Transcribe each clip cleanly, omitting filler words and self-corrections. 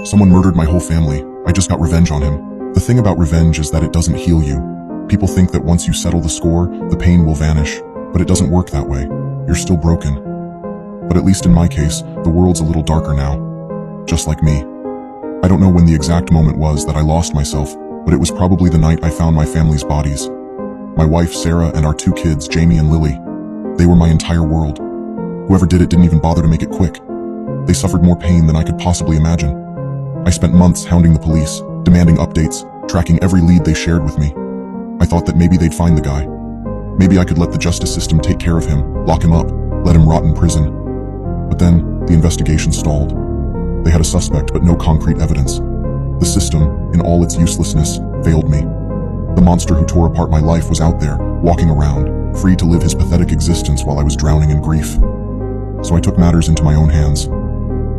Someone murdered my whole family. I just got revenge on him. The thing about revenge is that it doesn't heal you. People think that once you settle the score, the pain will vanish, but it doesn't work that way. You're still broken. But at least in my case, the world's a little darker now. Just like me. I don't know when the exact moment was that I lost myself, but it was probably the night I found my family's bodies. My wife, Sarah, and our 2 kids, Jamie and Lily. They were my entire world. Whoever did it didn't even bother to make it quick. They suffered more pain than I could possibly imagine. I spent months hounding the police, demanding updates, tracking every lead they shared with me. I thought that maybe they'd find the guy. Maybe I could let the justice system take care of him, lock him up, let him rot in prison. But then, the investigation stalled. They had a suspect, but no concrete evidence. The system, in all its uselessness, failed me. The monster who tore apart my life was out there, walking around, free to live his pathetic existence while I was drowning in grief. So I took matters into my own hands.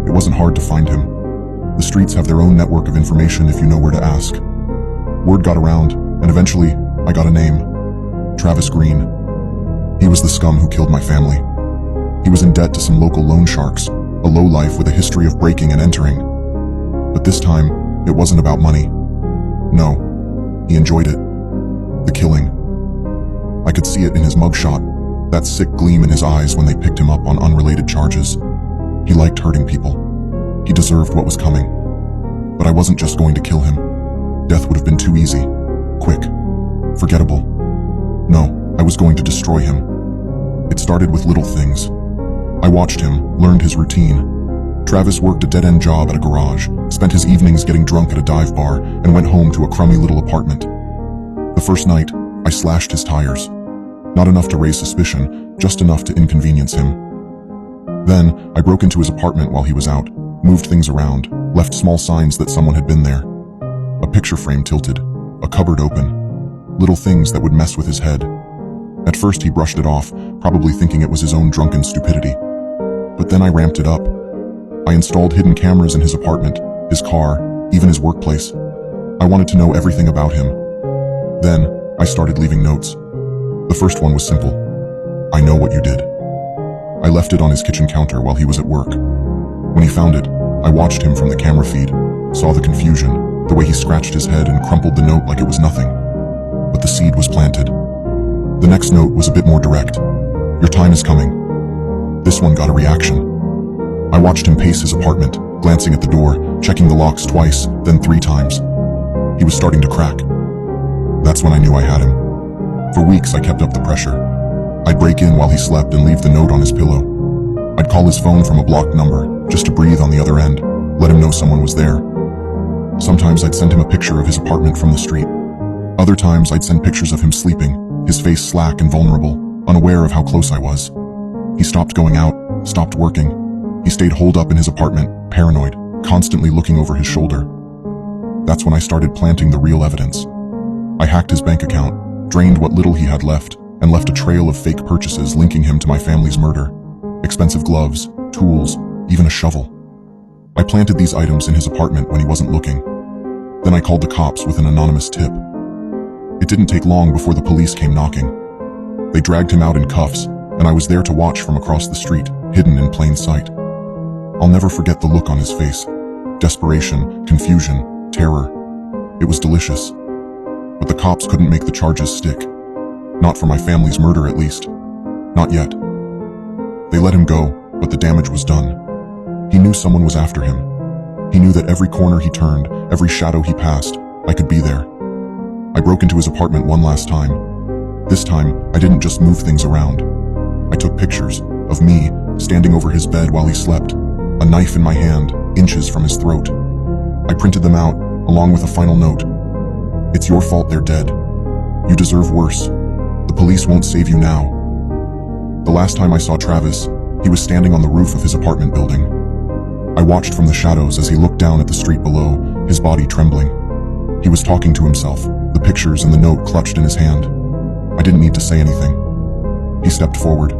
It wasn't hard to find him. The streets have their own network of information if you know where to ask. Word got around, and eventually, I got a name. Travis Green. He was the scum who killed my family. He was in debt to some local loan sharks, a lowlife with a history of breaking and entering. But this time, it wasn't about money. No, he enjoyed it. The killing. I could see it in his mugshot, that sick gleam in his eyes when they picked him up on unrelated charges. He liked hurting people. He deserved what was coming. But I wasn't just going to kill him. Death would have been too easy, quick, forgettable. No, I was going to destroy him. It started with little things. I watched him, learned his routine. Travis worked a dead-end job at a garage, spent his evenings getting drunk at a dive bar, and went home to a crummy little apartment. The first night, I slashed his tires. Not enough to raise suspicion, just enough to inconvenience him. Then, I broke into his apartment while he was out, moved things around, left small signs that someone had been there. A picture frame tilted, a cupboard open, little things that would mess with his head. At first he brushed it off, probably thinking it was his own drunken stupidity. But then I ramped it up. I installed hidden cameras in his apartment, his car, even his workplace. I wanted to know everything about him. Then, I started leaving notes. The first one was simple. I know what you did. I left it on his kitchen counter while he was at work. When he found it, I watched him from the camera feed, saw the confusion, the way he scratched his head and crumpled the note like it was nothing. But the seed was planted. The next note was a bit more direct. Your time is coming. This one got a reaction. I watched him pace his apartment, glancing at the door, checking the locks twice, then 3 times. He was starting to crack. That's when I knew I had him. For weeks I kept up the pressure. I'd break in while he slept and leave the note on his pillow. I'd call his phone from a blocked number, just to breathe on the other end, let him know someone was there. Sometimes I'd send him a picture of his apartment from the street. Other times I'd send pictures of him sleeping, his face slack and vulnerable, unaware of how close I was. He stopped going out, stopped working. He stayed holed up in his apartment, paranoid, constantly looking over his shoulder. That's when I started planting the real evidence. I hacked his bank account, drained what little he had left, and left a trail of fake purchases linking him to my family's murder. Expensive gloves, tools, even a shovel. I planted these items in his apartment when he wasn't looking. Then I called the cops with an anonymous tip. It didn't take long before the police came knocking. They dragged him out in cuffs, and I was there to watch from across the street, hidden in plain sight. I'll never forget the look on his face. Desperation, confusion, terror. It was delicious. But the cops couldn't make the charges stick. Not for my family's murder, at least. Not yet. They let him go, but the damage was done. He knew someone was after him. He knew that every corner he turned, every shadow he passed, I could be there. I broke into his apartment one last time. This time, I didn't just move things around. I took pictures of me standing over his bed while he slept, a knife in my hand, inches from his throat. I printed them out, along with a final note. It's your fault they're dead. You deserve worse. The police won't save you now. The last time I saw Travis, he was standing on the roof of his apartment building. I watched from the shadows as he looked down at the street below, his body trembling. He was talking to himself, the pictures and the note clutched in his hand. I didn't need to say anything. He stepped forward,